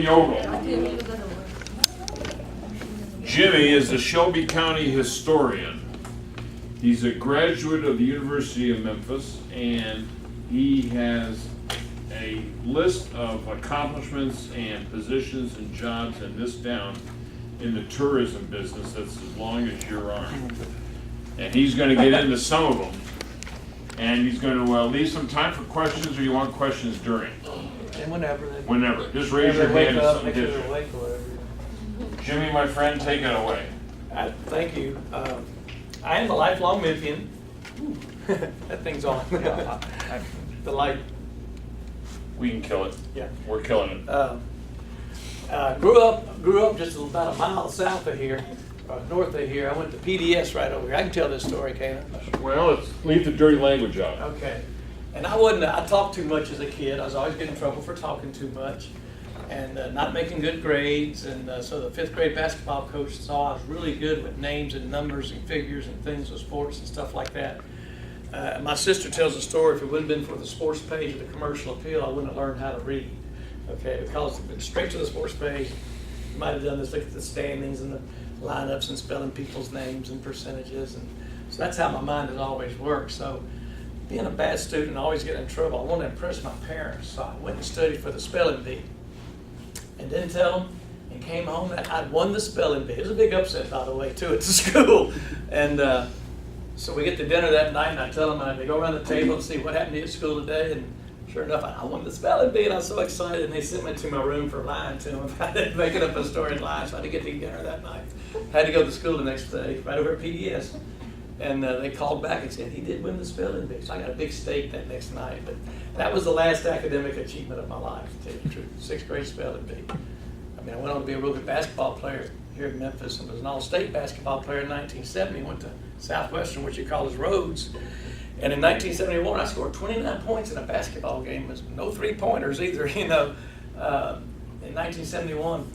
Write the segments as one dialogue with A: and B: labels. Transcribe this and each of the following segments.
A: the Ogle. Jimmy is the Shelby County Historian. He's a graduate of the University of Memphis, and he has a list of accomplishments and positions and jobs in this town in the tourism business that's as long as your arm. And he's going to get into some of them. And he's going to leave some time for questions, or you want questions during?
B: And whenever.
A: Whenever. Just raise your hand if something
B: Make sure
A: hits
B: they're
A: you.
B: awake or whatever.
A: Jimmy, my friend, take it away.
B: Thank you. I am a lifelong Memphian. That thing's on. The light.
A: We can kill it.
B: Yeah.
A: We're killing it.
B: Grew up just about a mile south of here, north of here. I went to PDS right over here. I can tell this story, can't I?
A: Well, let's leave the dirty language out.
B: Okay. And I talked too much as a kid. I was always getting in trouble for talking too much and not making good grades. And so the fifth grade basketball coach saw I was really good with names and numbers and figures and things with sports and stuff like that. My sister tells a story, if it wouldn't have been for the sports page of the commercial appeal, I wouldn't have learned how to read. Okay, because if it's straight to the sports page, you might have done this, look at the standings and the lineups and spelling people's names and percentages. And so that's how my mind has always worked. So being a bad student, always getting in trouble, I wanted to impress my parents. So I went and studied for the spelling bee and didn't tell them, and came home that I'd won the spelling bee. It was a big upset, by the way, too, at the school. And so we get to dinner that night, and I tell them, they go around the table and see what happened to you at school today. And sure enough, I won the spelling bee, and I was so excited. And they sent me to my room for lying to them. I didn't make it up a story and lie, so I had to get to eat dinner that night. I had to go to school the next day, right over at PDS. And they called back and said, he did win the spelling bee. So I got a big steak that next night. But that was the last academic achievement of my life, to tell you the truth. Sixth grade spelling bee. I mean, I went on to be a real good basketball player here in Memphis and was an all-state basketball player in 1970. Went to Southwestern, which you call as Rhodes. And in 1971, I scored 29 points in a basketball game. With no three-pointers either, in 1971.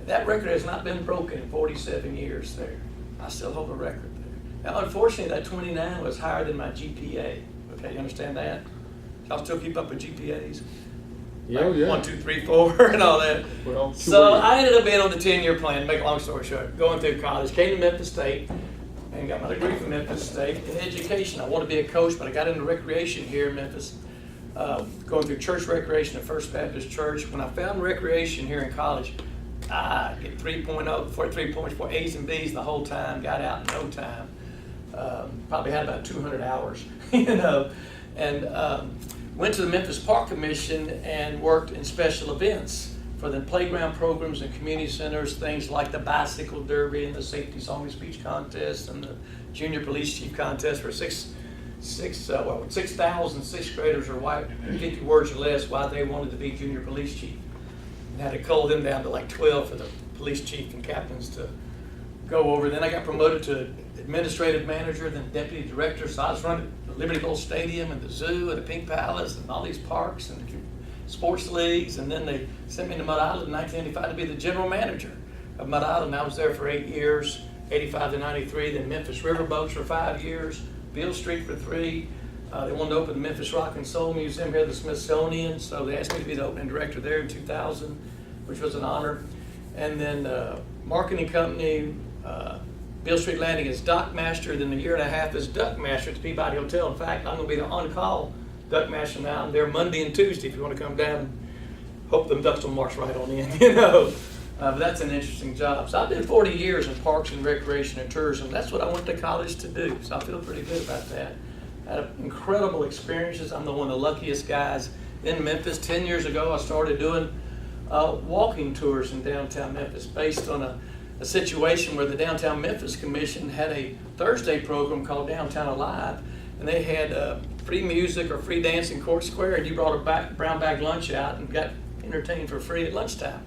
B: That record has not been broken in 47 years there. I still hold a record there. Now, unfortunately, that 29 was higher than my GPA. Okay, you understand that? Y'all still keep up with GPAs?
A: Yeah,
B: like
A: yeah.
B: 1, 2, 3, 4, and all that.
A: Well,
B: so I ended up being on the 10-year plan, to make a long story short, going through college, came to Memphis State, and got my degree from Memphis State in education. I wanted to be a coach, but I got into recreation here in Memphis, going through church recreation at First Baptist Church. When I found recreation here in college, I get 3.0, 43 points for A's and B's the whole time, got out in no time. Probably had about 200 hours, and went to the Memphis Park Commission and worked in special events for the playground programs and community centers, things like the bicycle derby and the safety song and speech contest and the junior police chief contest for 6,000 sixth graders or 50 words or less why they wanted to be junior police chief. And had to cull them down to like 12 for the police chief and captains to go over. Then I got promoted to administrative manager, then deputy director. So I was running the Liberty Bowl Stadium and the zoo and the Pink Palace and all these parks and sports leagues. And then they sent me to Mud Island in 1985 to be the general manager of Mud Island. I was there for 8 years, 85 to 93. Then Memphis Riverboats for 5 years, Beale Street for 3. They wanted to open the Memphis Rock and Soul Museum here at the Smithsonian. So they asked me to be the opening director there in 2000, which was an honor. And then marketing company, Beale Street Landing is dock master, then a year and a half as duck master at the Peabody Hotel. In fact, I'm going to be the on-call duck master now. I'm there Monday and Tuesday if you want to come down and hope them ducks will march right on in, But that's an interesting job. So I've been 40 years in parks and recreation and tourism. That's what I went to college to do, so I feel pretty good about that. I had incredible experiences. I'm one of the luckiest guys in Memphis. 10 years ago, I started doing walking tours in downtown Memphis based on a situation where the Downtown Memphis Commission had a Thursday program called Downtown Alive, and they had free music or free dance in Court Square, and you brought a brown bag lunch out and got entertained for free at lunchtime.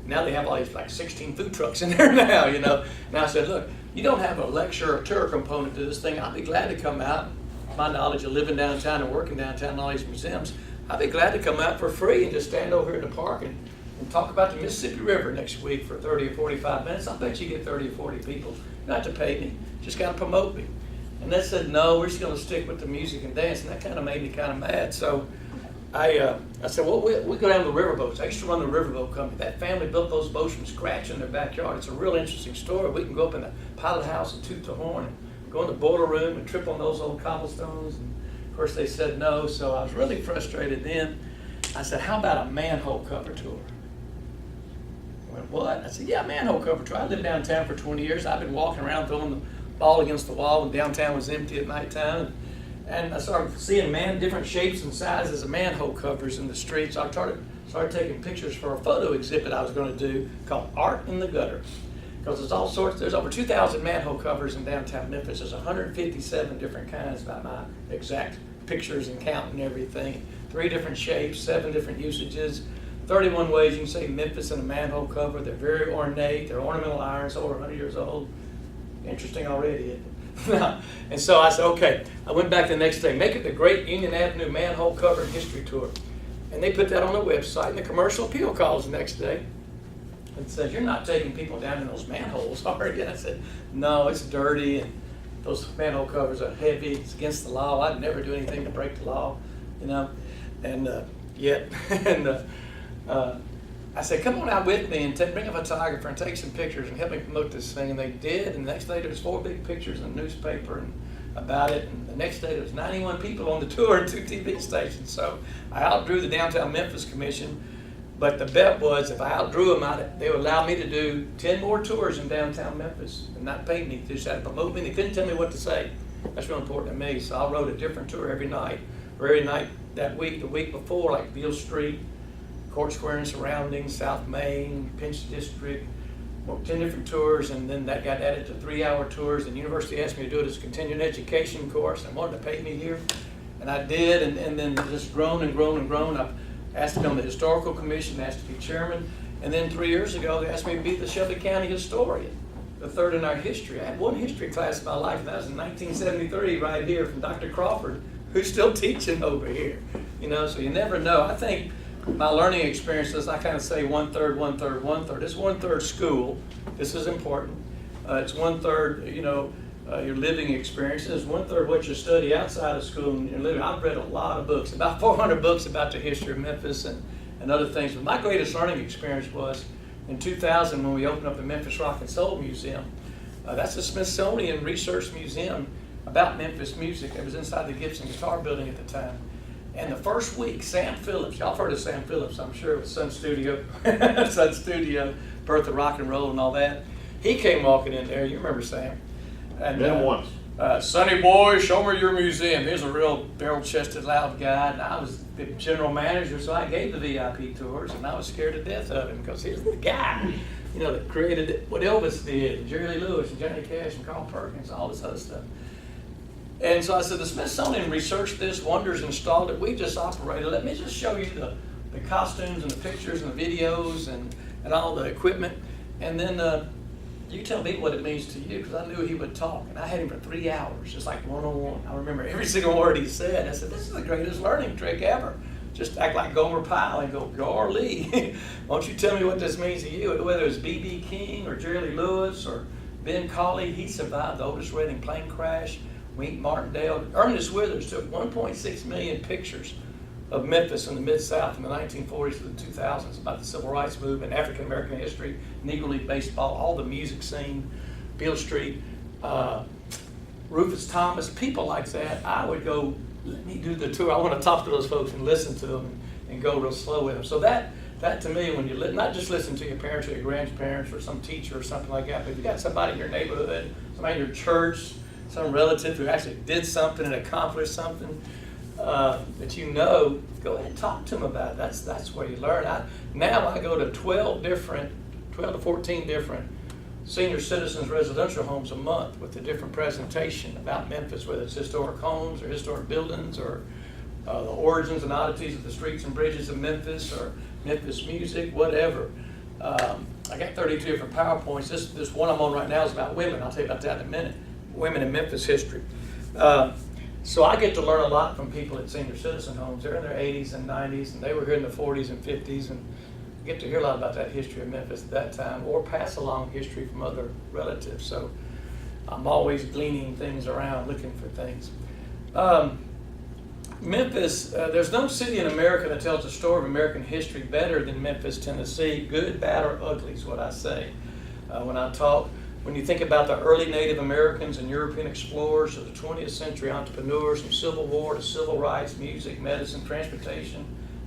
B: Now they have all these like 16 food trucks in there now, Now I said, look, you don't have a lecture or tour component to this thing. I'll be glad to come out. My knowledge of living downtown and working downtown and all these museums, I'd be glad to come out for free and just stand over here in the park and talk about the Mississippi River next week for 30 or 45 minutes. I bet you get 30 or 40 people. You don't have to pay me, just got to promote me. And they said, no, we're just going to stick with the music and dance. And that kind of made me kind of mad. So I said, well, we go down to the riverboats. I used to run the riverboat company. That family built those boats from scratch in their backyard. It's a real interesting story. We can go up in the pilot house and toot the horn and go in the boiler room and trip on those old cobblestones. And of course, they said no, so I was really frustrated then. I said, how about a manhole cover tour? I went, what? I said, yeah, manhole cover tour. I lived downtown for 20 years. I've been walking around throwing the ball against the wall when downtown was empty at nighttime. And I started seeing different shapes and sizes of manhole covers in the streets. I started taking pictures for a photo exhibit I was going to do called Art in the Gutter. Because there's all sorts, there's over 2,000 manhole covers in downtown Memphis. There's 157 different kinds by my exact pictures and count and everything. 3 different shapes, 7 different usages, 31 ways you can say Memphis in a manhole cover. They're very ornate. They're ornamental irons, over 100 years old. Interesting already, isn't it? And so I said, okay. I went back the next day, make it the Great Union Avenue Manhole Cover and History Tour. And they put that on their website, and the commercial appeal calls the next day and says, you're not taking people down in those manholes, are you? And I said, no, it's dirty, and those manhole covers are heavy. It's against the law. I'd never do anything to break the law, you know. And yet, and I said, come on out with me and bring a photographer and take some pictures and help me promote this thing. And they did. And the next day there was 4 big pictures in the newspaper and about it. And the next day there was 91 people on the tour and 2 TV stations. So I outdrew the Downtown Memphis Commission. But the bet was if I outdrew them, they would allow me to do 10 more tours in downtown Memphis and not pay me. They just had to promote me. They couldn't tell me what to say. That's real important to me. So I wrote a different tour every night. Every night that week, the week before, like Beale Street, Court Square and surroundings, South Main, Pinch District, 10 different tours, and then that got added to 3-hour tours. And the university asked me to do it as a continuing education course and wanted to pay me here. And I did, and then just grown and grown and grown. I asked to be on the Historical Commission, asked to be chairman. And then 3 years ago, they asked me to be the Shelby County Historian, the 3rd in our history. I had 1 history class in my life, and that was in 1973 right here from Dr. Crawford, who's still teaching over here. You know, so you never know. I think my learning experiences, I kind of say 1/3, 1/3, 1/3. It's 1/3 school. This is important. It's 1/3, you know, your living experiences. 1/3 what you study outside of school and your living. I've read a lot of books, about 400 books about the history of Memphis and other things. But my greatest learning experience was in 2000 when we opened up the Memphis Rock and Soul Museum. That's a Smithsonian Research Museum about Memphis music. It was inside the Gibson Guitar Building at the time. And the first week, Sam Phillips, y'all have heard of Sam Phillips, I'm sure, with Sun Studio, Sun Studio, Birth of Rock and Roll and all that. He came walking in there, you remember Sam. And,
A: Then once.
B: Sonny boy, show me your museum. He was a real barrel-chested, loud guy, and I was the general manager, so I gave the VIP tours, and I was scared to death of him because he was the guy, you know, that created what Elvis did, and Jerry Lee Lewis, and Johnny Cash, and Carl Perkins, all this other stuff. And so I said, the Smithsonian researched this, Wonders installed it, we just operated. Let me just show you the costumes and the pictures and the videos and all the equipment. And then you tell me what it means to you, because I knew he would talk. And I had him for 3 hours, just like one-on-one. I remember every single word he said. I said, this is the greatest learning trick ever. Just act like Gomer Pyle and go, golly, why don't you tell me what this means to you? Whether it's B.B. King or Jerry Lee Lewis or Ben Cauley, he survived the Otis Redding plane crash. Wink Martindale. Ernest Withers took 1.6 million pictures of Memphis in the Mid-South in the 1940s to the 2000s about the Civil Rights Movement, African American history, Negro League baseball, all the music scene, Beale Street, Rufus Thomas, people like that. I would go, let me do the tour. I want to talk to those folks and listen to them and go real slow with them. So that to me, when you not just listen to your parents or your grandparents or some teacher or something like that, but if you got somebody in your neighborhood, somebody in your church, some relative who actually did something and accomplished something that you know, go ahead and talk to them about it. That's where you learn. Now I go to 12 to 14 different senior citizens residential homes a month with a different presentation about Memphis, whether it's historic homes or historic buildings or the origins and oddities of the streets and bridges of Memphis or Memphis music, whatever. I got 32 different PowerPoints. This one I'm on right now is about women. I'll tell you about that in a minute. Women in Memphis history. So I get to learn a lot from people at senior citizen homes. They're in their 80s and 90s, and they were here in the 40s and 50s, and I get to hear a lot about that history of Memphis at that time, or pass along history from other relatives. So I'm always gleaning things around, looking for things. Memphis, there's no city in America that tells the story of American history better than Memphis, Tennessee. Good, bad, or ugly is what I say when I talk. When you think about the early Native Americans and European explorers to the 20th century entrepreneurs from Civil War to civil rights, music, medicine, transportation,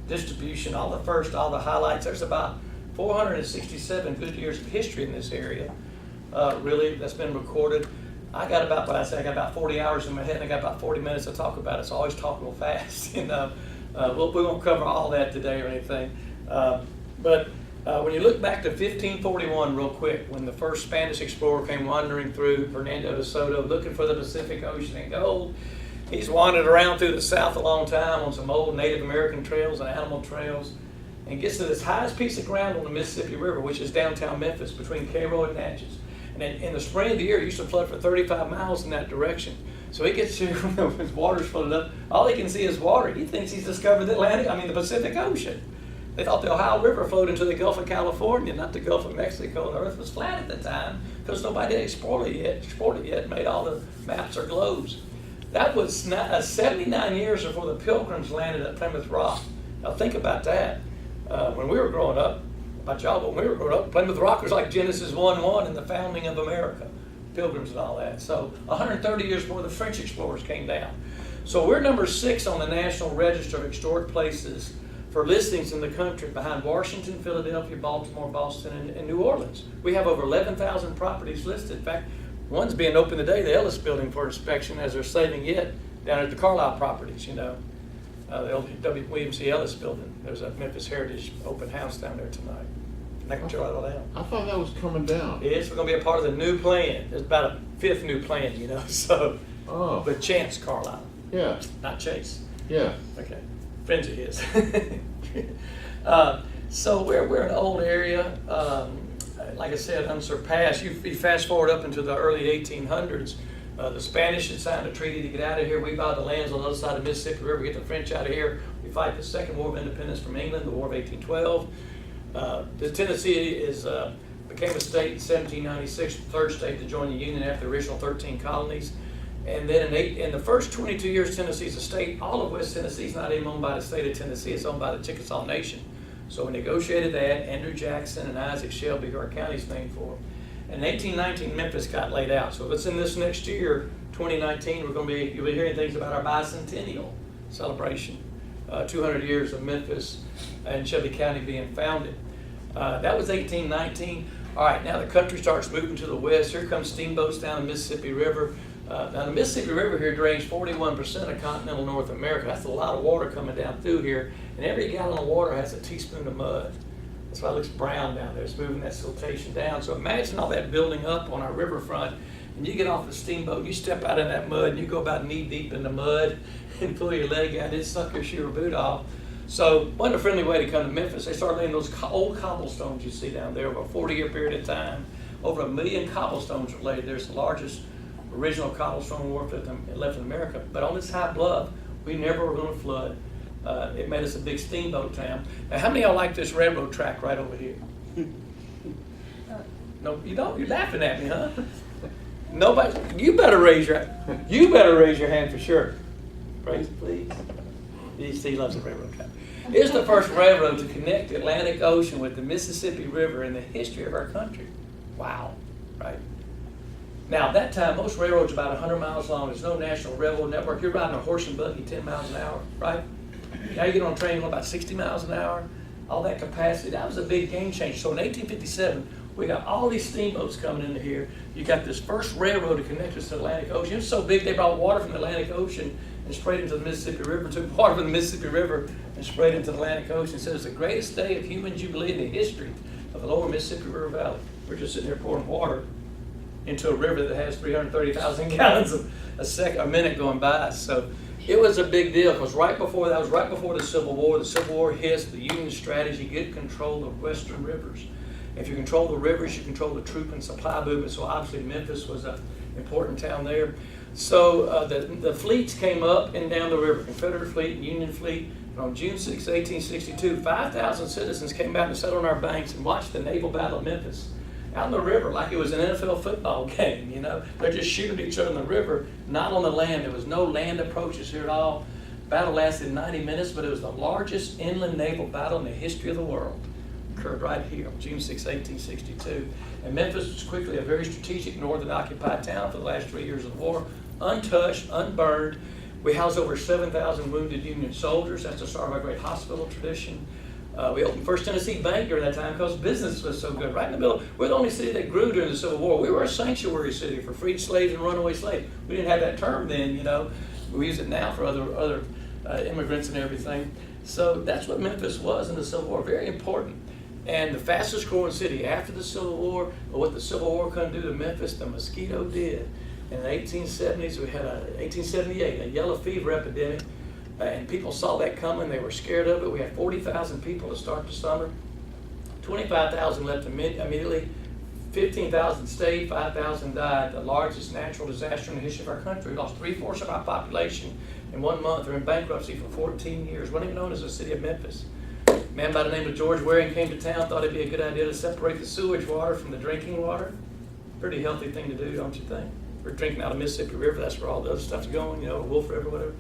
B: distribution, all the highlights. There's about 467 good years of history in this area, really, that's been recorded. I got about 40 hours in my head, and I got about 40 minutes to talk about it, so I always talk real fast. We won't cover all that today or anything. But when you look back to 1541 real quick, when the first Spanish explorer came wandering through, Hernando de Soto, looking for the Pacific Ocean and gold, he's wandered around through the South a long time on some old Native American trails and animal trails, and gets to this highest piece of ground on the Mississippi River, which is downtown Memphis, between Cairo and Natchez. And in the spring of the year, it used to flood for 35 miles in that direction. So he gets to, his water's flooded up, all he can see is water. He thinks he's discovered the Pacific Ocean. They thought the Ohio River flowed into the Gulf of California, not the Gulf of Mexico. And the earth was flat at the time because nobody had explored it yet, made all the maps or globes. That was 79 years before the Pilgrims landed at Plymouth Rock. Now think about that. When we were growing up, about y'all, but when we were growing up, Plymouth Rock was like Genesis 1:1 and the founding of America, Pilgrims and all that. So 130 years before the French explorers came down. So we're number 6 on the National Register of Historic Places for listings in the country, behind Washington, Philadelphia, Baltimore, Boston, and New Orleans. We have over 11,000 properties listed. In fact, one's being opened today, the Ellis Building, for inspection, as they're saving it down at the Carlisle properties, the W. William C. Ellis Building. There's a Memphis Heritage open house down there tonight. And I can show it all down.
C: I thought that was coming down.
B: It is. We're going to be a part of the new plan. There's about a 5th new plan, so.
C: Oh.
B: But Chance Carlisle.
C: Yeah.
B: Not Chase.
C: Yeah.
B: Okay. Friends of his. So we're an old area. Like I said, unsurpassed. You fast forward up into the early 1800s. The Spanish had signed a treaty to get out of here. We buy the lands on the other side of the Mississippi River, get the French out of here. We fight the Second War of Independence from England, the War of 1812. The Tennessee became a state in 1796, the 3rd state to join the Union after the original 13 colonies. And then in the first 22 years Tennessee's a state, all of West Tennessee is not even owned by the state of Tennessee, it's owned by the Chickasaw Nation. So we negotiated that. Andrew Jackson and Isaac Shelby, who our county's named for. And in 1819, Memphis got laid out. So if it's in this next year, 2019, you'll be hearing things about our bicentennial celebration, 200 years of Memphis and Shelby County being founded. That was 1819. All right, now the country starts moving to the west. Here comes steamboats down the Mississippi River. Now the Mississippi River here drains 41% of continental North America. That's a lot of water coming down through here. And every gallon of water has a teaspoon of mud. That's why it looks brown down there. It's moving that siltation down. So imagine all that building up on our riverfront, and you get off the steamboat, you step out in that mud, and you go about knee deep in the mud and pull your leg out, and suck your shoe or boot off. So wasn't a friendly way to come to Memphis. They started laying those old cobblestones you see down there over a 40-year period of time. Over 1 million cobblestones were laid. There's the largest original cobblestone wharf left in America. But on this high bluff, we never were going to flood. It made us a big steamboat town. Now, how many of y'all like this railroad track right over here? No, you don't. You're laughing at me, huh? Nobody. You better raise your hand for sure. Praise it, please. He loves the railroad track. It's the first railroad to connect the Atlantic Ocean with the Mississippi River in the history of our country. Wow, right? Now, at that time, most railroads are about 100 miles long. There's no national railroad network. You're riding a horse and buggy 10 miles an hour, right? Now you get on a train going about 60 miles an hour. All that capacity, that was a big game changer. So in 1857, we got all these steamboats coming into here. You got this first railroad to connect us to the Atlantic Ocean. It was so big, they brought water from the Atlantic Ocean and sprayed into the Mississippi River, took water from the Mississippi River and sprayed into the Atlantic Ocean. It said it's the greatest day of human jubilee in the history of the lower Mississippi River Valley. We're just sitting here pouring water into a river that has 330,000 gallons a minute going by. So it was a big deal because right before the Civil War. The Civil War hits the Union strategy, get control of western rivers. If you control the rivers, you control the troop and supply movement. So obviously Memphis was an important town there. So the fleets came up and down the river, Confederate fleet, Union fleet. And on June 6, 1862, 5,000 citizens came out and sat on our banks and watched the naval battle of Memphis. Out in the river, like it was an NFL football game, They're just shooting at each other in the river, not on the land. There was no land approaches here at all. Battle lasted 90 minutes, but it was the largest inland naval battle in the history of the world. Occurred right here on June 6, 1862. And Memphis was quickly a very strategic northern occupied town for the last 3 years of the war, untouched, unburned. We housed over 7,000 wounded Union soldiers. That's the start of our great hospital tradition. We opened First Tennessee Bank during that time because business was so good. Right in the middle, we're the only city that grew during the Civil War. We were a sanctuary city for freed slaves and runaway slaves. We didn't have that term then, you know. We use it now for other immigrants and everything. So that's what Memphis was in the Civil War, very important. And the fastest growing city after the Civil War, or what the Civil War couldn't do to Memphis, the mosquito did. In the 1870s, we had 1878, a yellow fever epidemic, and people saw that coming. They were scared of it. We had 40,000 people to start the summer. 25,000 left immediately. 15,000 stayed, 5,000 died. The largest natural disaster in the history of our country. We lost 3/4 of our population in 1 month. They're in bankruptcy for 14 years. Wasn't even known as the city of Memphis. A man by the name of George Waring came to town, thought it'd be a good idea to separate the sewage water from the drinking water. Pretty healthy thing to do, don't you think? We're drinking out of Mississippi River, that's where all the other stuff's going, you know, Wolf River, whatever.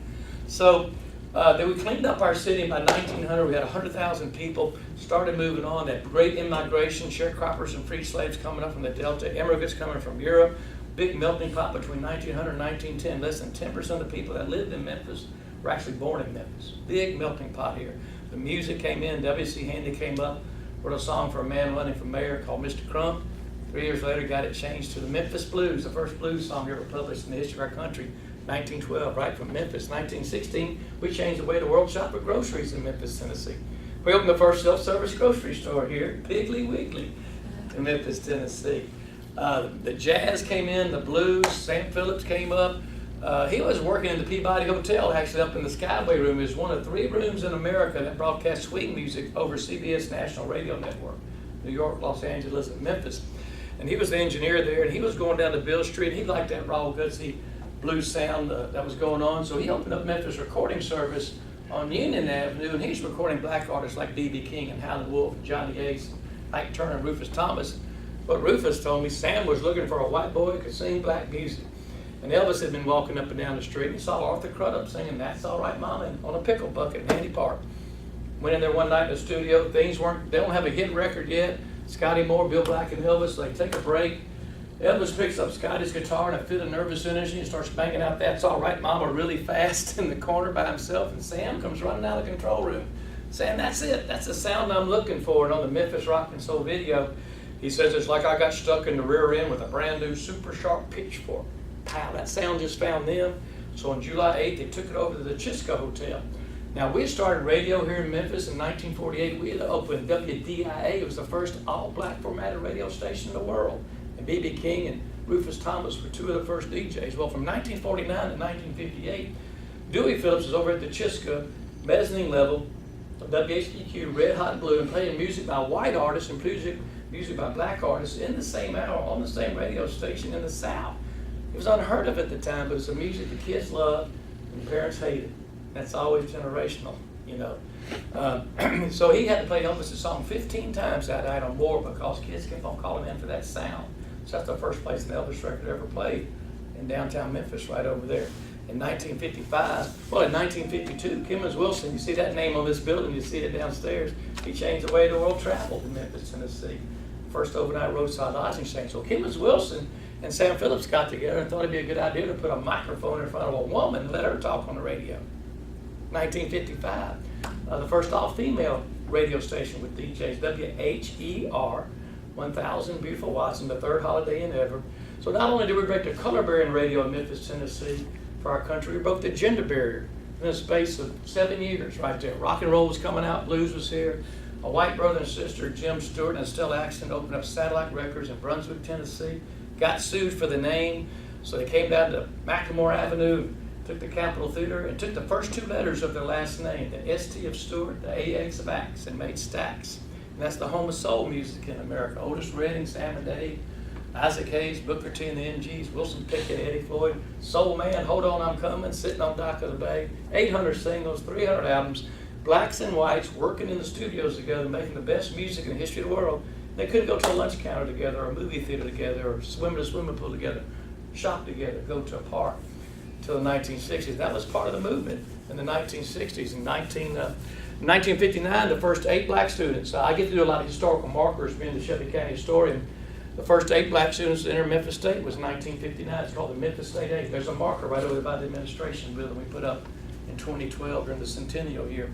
B: So then we cleaned up our city by 1900. We had 100,000 people, started moving on. That great immigration, sharecroppers and free slaves coming up from the Delta, immigrants coming from Europe, big melting pot between 1900 and 1910. Less than 10% of the people that lived in Memphis were actually born in Memphis. Big melting pot here. The music came in, W.C. Handy came up, wrote a song for a man running for mayor called Mr. Crump. 3 years later, got it changed to the Memphis Blues, the first blues song ever published in the history of our country. 1912, right from Memphis. 1916, we changed the way the world shopped for groceries in Memphis, Tennessee. We opened the first self-service grocery store here, Piggly Wiggly, in Memphis, Tennessee. The jazz came in, the blues, Sam Phillips came up. He was working in the Peabody Hotel, actually up in the Skyway room. It was one of 3 rooms in America that broadcast swing music over CBS National Radio Network, New York, Los Angeles, and Memphis. And he was the engineer there, and he was going down to Bill Street. He liked that raw, gutsy blues sound that was going on. So he opened up Memphis Recording Service on Union Avenue, and he's recording black artists like B.B. King and Howlin' Wolf and Johnny Ace, Ike Turner and Rufus Thomas. But Rufus told me Sam was looking for a white boy who could sing black music. And Elvis had been walking up and down the street, and he saw Arthur Crudup singing "That's All Right, Mama" on a pickle bucket in Handy Park. Went in there one night in the studio. They don't have a hit record yet. Scotty Moore, Bill Black, and Elvis, they take a break. Elvis picks up Scotty's guitar in a fit of nervous energy and starts banging out "That's All Right, Mama" really fast in the corner by himself, and Sam comes running out of the control room saying, "That's it, that's the sound I'm looking for." And on the Memphis Rock and Soul video, he says, "It's like I got stuck in the rear end with a brand new super sharp pitchfork." Pow, that sound just found them. So on July 8th, they took it over to the Chisco Hotel. Now, we started radio here in Memphis in 1948. We had opened WDIA. It was the first all-black formatted radio station in the world. And B.B. King and Rufus Thomas were 2 of the first DJs. Well, from 1949 to 1958, Dewey Phillips was over at the Chisco mezzanine level of WHDQ, Red Hot Blue, and playing music by white artists and music by black artists in the same hour on the same radio station in the South. It was unheard of at the time, but it's the music the kids loved and the parents hated. That's always generational, you know. So he had to play Elvis' song 15 times that night on board because kids kept on calling in for that sound. So that's the first place an Elvis record ever played in downtown Memphis, right over there. In 1955, well, in 1952, Kimmons Wilson, you see that name on this building, you see it downstairs, he changed the way the world traveled in Memphis, Tennessee. First overnight roadside lodging chain. So Kimmons Wilson and Sam Phillips got together and thought it'd be a good idea to put a microphone in front of a woman and let her talk on the radio. 1955, the first all-female radio station with DJs, WHER, 1000 Beautiful Watson, the 3rd holiday in ever. So not only did we break the color-bearing radio in Memphis, Tennessee for our country, we broke the gender barrier in a space of 7 years right there. Rock and roll was coming out, blues was here. A white brother and sister, Jim Stewart and Stella Axton, opened up Satellite Records in Brunswick, Tennessee. Got sued for the name, so they came down to Macklemore Avenue, took the Capitol Theater, and took the first 2 letters of their last name, the ST of Stewart, the AX of Axe, and made Stax. And that's the home of soul music in America. Otis Redding, Sam and Dave, Isaac Hayes, Booker T and the MGs, Wilson Pickett, Eddie Floyd, Soul Man, Hold On I'm Coming, Sitting on Dock of the Bay, 800 singles, 300 albums, blacks and whites working in the studios together, making the best music in the history of the world. They couldn't go to a lunch counter together, or a movie theater together, or swim in a swimming pool together, shop together, go to a park. Until the 1960s, that was part of the movement. in the 1960s. In 1959, the first 8 black students, I get to do a lot of historical markers being the Shelby County Historian. The first 8 black students to enter Memphis State was 1959. It's called the Memphis State 8. There's a marker right over there by the administration building we put up in 2012 during the centennial year.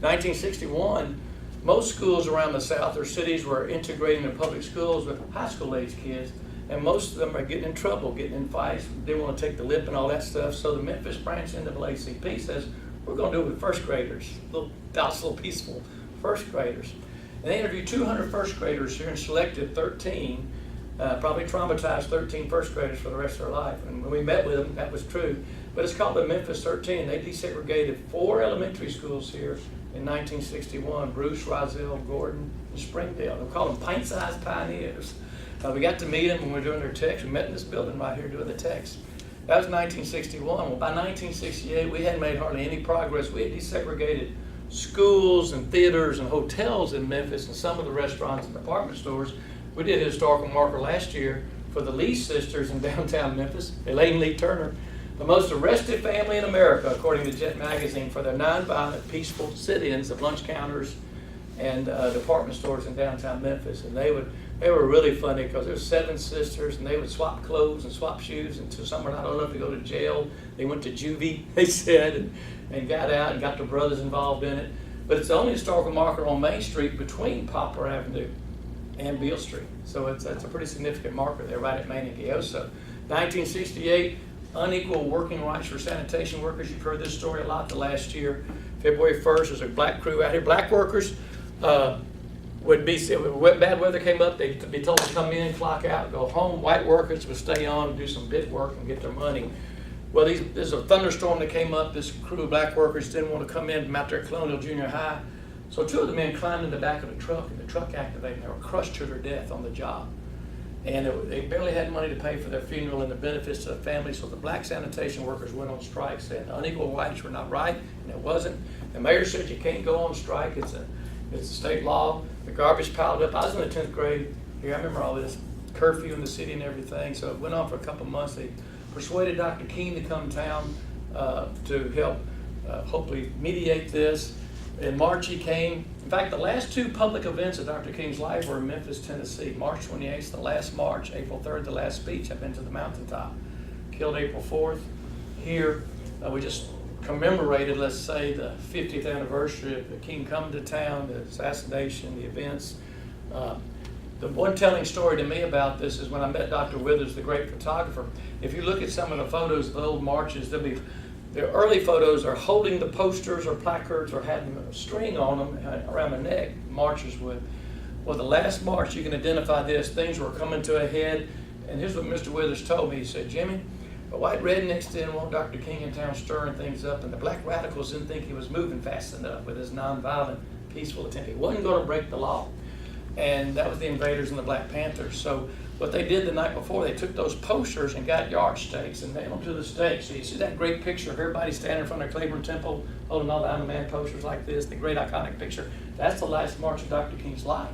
B: 1961, most schools around the South or cities were integrating their public schools with high school age kids, and most of them are getting in trouble, getting in fights. They want to take the lip and all that stuff. So the Memphis branch NAACP says, we're going to do it with first graders, little docile, peaceful first graders. And they interviewed 200 first graders here and selected 13, probably traumatized 13 first graders for the rest of their life. And when we met with them, that was true. But it's called the Memphis 13. They desegregated 4 elementary schools here in 1961, Bruce, Roselle, Gordon, and Springdale. They call them pint-sized pioneers. We got to meet them when we were doing their text. We met in this building right here doing the text. That was 1961. Well, by 1968, we hadn't made hardly any progress. We had desegregated schools and theaters and hotels in Memphis and some of the restaurants and department stores. We did a historical marker last year for the Lee sisters in downtown Memphis, Elaine Lee Turner, the most arrested family in America, according to Jet Magazine, for their nonviolent, peaceful sit-ins of lunch counters and department stores in downtown Memphis. And they were really funny because there were 7 sisters, and they would swap clothes and swap shoes until some were not old enough to go to jail. They went to juvie, they said, and got out and got their brothers involved in it. But it's the only historical marker on Main Street between Poplar Avenue and Beale Street. So it's a pretty significant marker there right at Main and Giosa. 1968, unequal working rights for sanitation workers. You've heard this story a lot the last year. February 1st, there's a black crew out here. Black workers would be, when bad weather came up, they'd be told to come in, clock out, go home. White workers would stay on, do some bit work, and get their money. Well, there's a thunderstorm that came up. This crew of black workers didn't want to come in from out there at Colonial Junior High. So 2 of the men climbed in the back of the truck, and the truck activated, and they were crushed to their death on the job. And they barely had money to pay for their funeral and the benefits to the family, so the black sanitation workers went on strike, saying unequal rights were not right, and it wasn't. The mayor said you can't go on strike. It's a state law. The garbage piled up. I was in the 10th grade here. I remember all this curfew in the city and everything. So it went on for a couple months. They persuaded Dr. King to come town to help hopefully mediate this. In March he came. In fact, the last 2 public events of Dr. King's life were in Memphis, Tennessee. March 28th, the last march. April 3rd, the last speech. I've been to the mountaintop. Killed April 4th. Here, we just commemorated, let's say, the 50th anniversary of the King coming to town, the assassination, the events. The one telling story to me about this is when I met Dr. Withers, the great photographer. If you look at some of the photos of the old marches, the early photos are holding the posters or placards or having a string on them around the neck, marchers would. Well, the last march, you can identify this, things were coming to a head, and here's what Mr. Withers told me. He said, Jimmy, the white rednecks didn't want Dr. King in town stirring things up, and the black radicals didn't think he was moving fast enough with his nonviolent, peaceful attempt. He wasn't going to break the law. And that was the Invaders and the Black Panthers. So what they did the night before, they took those posters and got yard stakes and nailed them to the stakes. So you see that great picture of everybody standing in front of Claiborne Temple holding all the I'm a Man posters like this, the great iconic picture. That's the last march of Dr. King's life,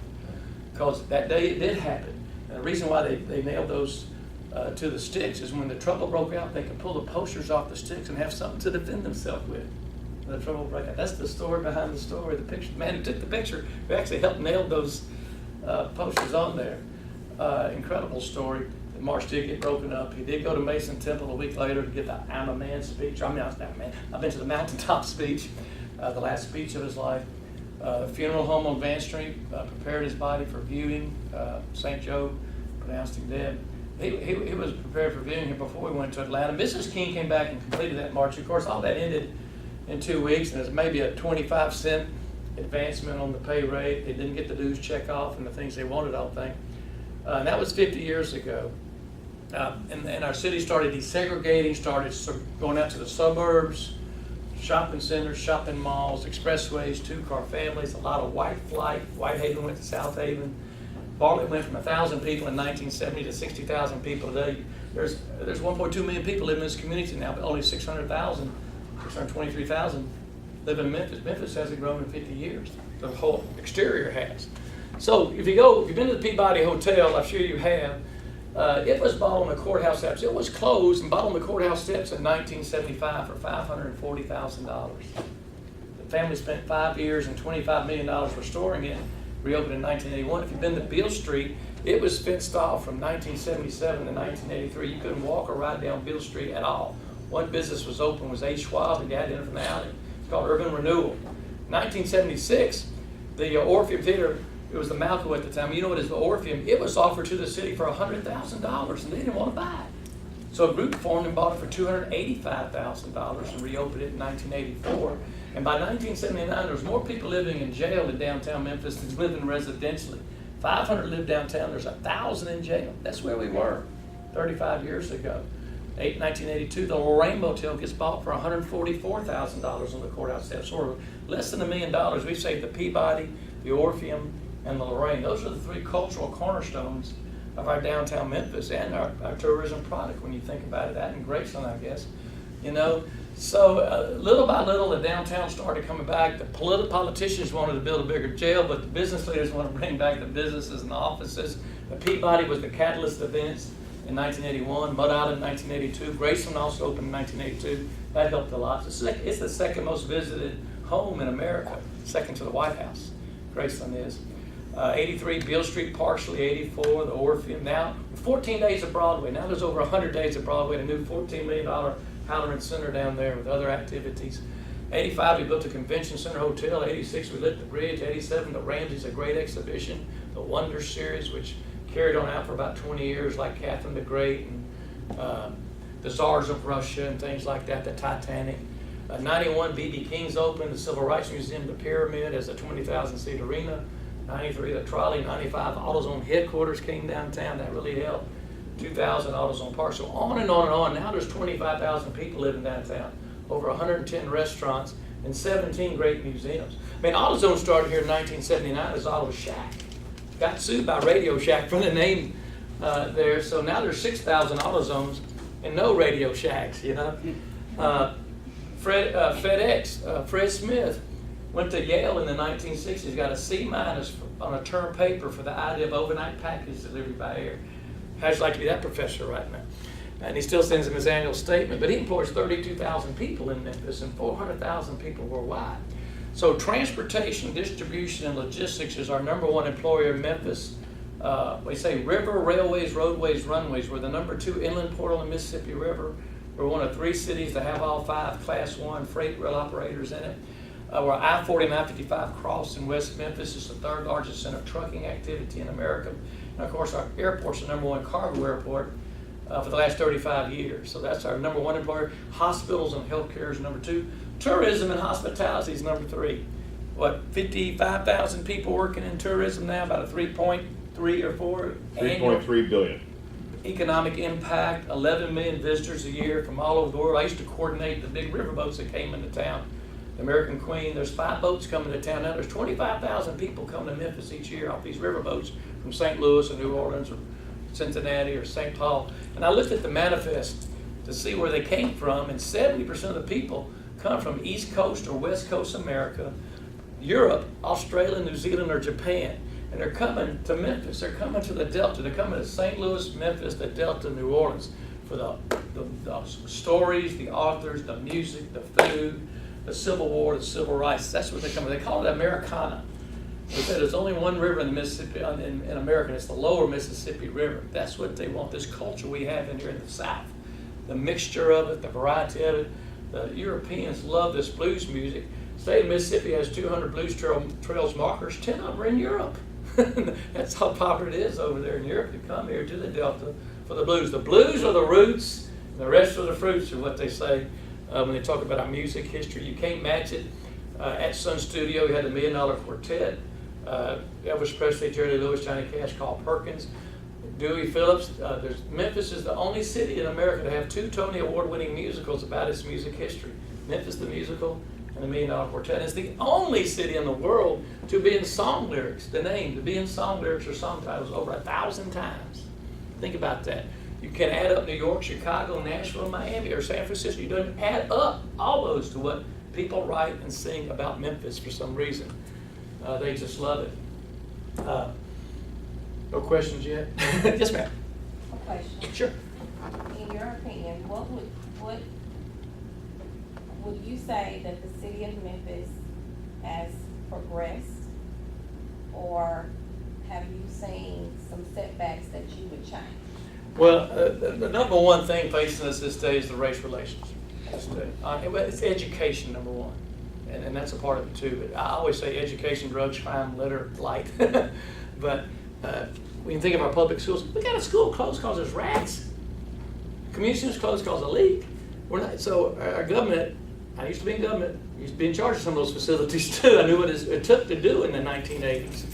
B: because that day it did happen. And the reason why they nailed those to the sticks is when the trouble broke out, they could pull the posters off the sticks and have something to defend themselves with. The trouble broke out. That's the story behind the story. The picture, the man who took the picture, who actually helped nail those posters on there. Incredible story. The march did get broken up. He did go to Mason Temple a week later to get the I'm a Man speech. I mean, I was not a man. I've been to the mountaintop speech, the last speech of his life. Funeral home on Van Street prepared his body for viewing. St. Joe pronounced him dead. He was prepared for viewing him before we went to Atlanta. Mrs. King came back and completed that march. Of course, all that ended in 2 weeks, and there's maybe a 25-cent advancement on the pay rate. They didn't get the dues check off and the things they wanted, I don't think. And that was 50 years ago. And our city started desegregating, started going out to the suburbs, shopping centers, shopping malls, expressways, 2-car families, a lot of white flight. Whitehaven went to South Haven. Bartlett went from 1,000 people in 1970 to 60,000 people today. There's 1.2 million people living in this community now, but only 623,000 live in Memphis. Memphis hasn't grown in 50 years. The whole exterior has. So if you've been to the Peabody Hotel, I'm sure you have, It was bought on the courthouse steps. It was closed and bought on the courthouse steps in 1975 for $540,000. The family spent 5 years and $25 million restoring it, reopened in 1981. If you've been to Beale Street, it was fenced off from 1977 to 1983. You couldn't walk or ride down Beale Street at all. One business was open, was A. Schwab, and got in from the alley. It's called Urban Renewal. 1976, the Orpheum Theater, it was the Malco at the time. You know what is the Orpheum? It was offered to the city for $100,000, and they didn't want to buy it. So a group formed and bought it for $285,000 and reopened it in 1984. And by 1979, there was more people living in jail in downtown Memphis than living residentially. 500 lived downtown. There's 1,000 in jail. That's where we were 35 years ago. 1982, the Lorraine Motel gets bought for $144,000 on the courthouse steps. So less than $1 million. We've saved the Peabody, the Orpheum, and the Lorraine. Those are the three cultural cornerstones of our downtown Memphis and our tourism product when you think about it. That and Graceland, I guess. You know, so little by little, the downtown started coming back. The politicians wanted to build a bigger jail, but the business leaders want to bring back the businesses and the offices. The Peabody was the catalyst events in 1981, Mud Island in 1982, Graceland also opened in 1982. That helped a lot. It's the second most visited home in America, second to the White House, Graceland is. 83, Beale Street partially, 84, the Orpheum. Now, 14 days of Broadway. Now there's over 100 days of Broadway, a new $14 million Halloran Center down there with other activities. 85, we built a convention center hotel. 86, we lit the bridge. 87, the Ramsey's, a great exhibition. The Wonder Series, which carried on out for about 20 years, like Catherine the Great and the Tsars of Russia and things like that, the Titanic. 91, B.B. King's opened, the Civil Rights Museum, the Pyramid as a 20,000-seat arena. 93, the Trolley. 95, AutoZone headquarters came downtown. That really helped. 2000, AutoZone Park. So on and on and on. Now there's 25,000 people living downtown, over 110 restaurants, and 17 great museums. I mean, AutoZone started here in 1979 as Auto Shack. Got sued by Radio Shack for the name there. So now there's 6,000 AutoZones and no Radio Shacks, you know. FedEx, Fred Smith went to Yale in the 1960s, got a C- on a term paper for the idea of overnight package delivery by air. How'd you like to be that professor right now? And he still sends him his annual statement, but he employs 32,000 people in Memphis and 400,000 people worldwide. So transportation, distribution, and logistics is our number one employer in Memphis. We say river, railways, roadways, runways. We're the number 2 inland port on the Mississippi River. We're one of 3 cities to have all 5 Class 1 freight rail operators in it. We're I-40 and I-55 cross in West Memphis. It's the 3rd largest center of trucking activity in America. And of course, our airport's the number 1 cargo airport for the last 35 years. So that's our number 1 employer. Hospitals and healthcare is number 2. Tourism and hospitality is number 3. 55,000 people working in tourism now, about a 3.3 or 4
C: $3.3 billion.
B: Economic impact, 11 million visitors a year from all over the world. I used to coordinate the big river boats that came into town. The American Queen, there's 5 boats coming to town now. There's 25,000 people coming to Memphis each year off these river boats from St. Louis or New Orleans or Cincinnati or St. Paul. And I looked at the manifest to see where they came from, and 70% of the people come from East Coast or West Coast America, Europe, Australia, New Zealand, or Japan. And they're coming to Memphis. They're coming to the Delta. They're coming to St. Louis, Memphis, the Delta, New Orleans for the stories, the authors, the music, the food, the Civil War, the Civil Rights. That's what they're coming. They call it Americana. They said there's only one river in the Mississippi in America, and it's the Lower Mississippi River. That's what they want. This culture we have in here in the South, the mixture of it, the variety of it. The Europeans love this blues music. State of Mississippi has 200 blues trails markers. 10 of them are in Europe. That's how popular it is over there in Europe. You come here to the Delta for the blues. The blues are the roots, and the rest are the fruits, are what they say when they talk about our music history. You can't match it. At Sun Studio, we had the $1 Million Quartet. Elvis Presley, Jerry Lee Lewis, Johnny Cash, Carl Perkins, Dewey Phillips. Memphis is the only city in America to have 2 Tony Award-winning musicals about its music history. Memphis the Musical and the $1 Million Quartet. It's the only city in the world to be in song lyrics, to be in song lyrics or song titles over 1,000 times. Think about that. You can add up New York, Chicago, Nashville, Miami, or San Francisco. You don't add up all those to what people write and sing about Memphis for some reason. They just love it. No questions yet? Yes, ma'am.
C: question.
B: Sure.
C: In your opinion, what would you say that the city of Memphis has progressed, or have you seen some setbacks that you would change?
B: Well, the number one thing facing us this day is the race relations. It's education, number one, and that's a part of it too. But I always say education, drugs, crime, litter, light. But when you think of our public schools, we got a school closed because there's rats. Community center's closed because of leak. We're not, so our government, I used to be in government, used to be in charge of some of those facilities too. I knew what it took to do in the 1980s.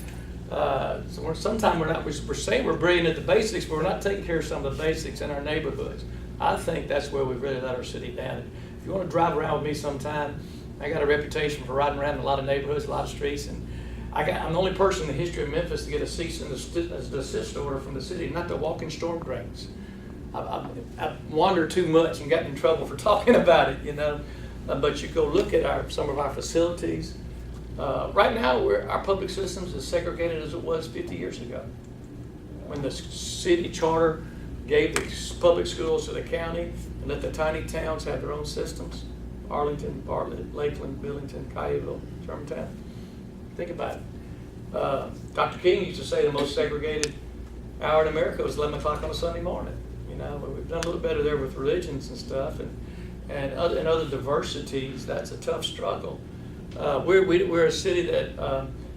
B: So sometimes we're saying we're brilliant at the basics, but we're not taking care of some of the basics in our neighborhoods. I think that's where we've really let our city down. If you want to drive around with me sometime, I got a reputation for riding around in a lot of neighborhoods, a lot of streets, and I'm the only person in the history of Memphis to get a cease and desist order from the city not to walk in storm drains. I've wandered too much and gotten in trouble for talking about it, you know. But you go look at some of our facilities. Right now, our public systems is segregated as it was 50 years ago. When the city charter gave the public schools to the county and let the tiny towns have their own systems, Arlington, Bartlett, Lakeland, Billington, Collierville, Germantown. Think about it. Dr. King used to say the most segregated hour in America was 11 o'clock on a Sunday morning. You know, we've done a little better there with religions and stuff, and other diversities. That's a tough struggle. We're a city that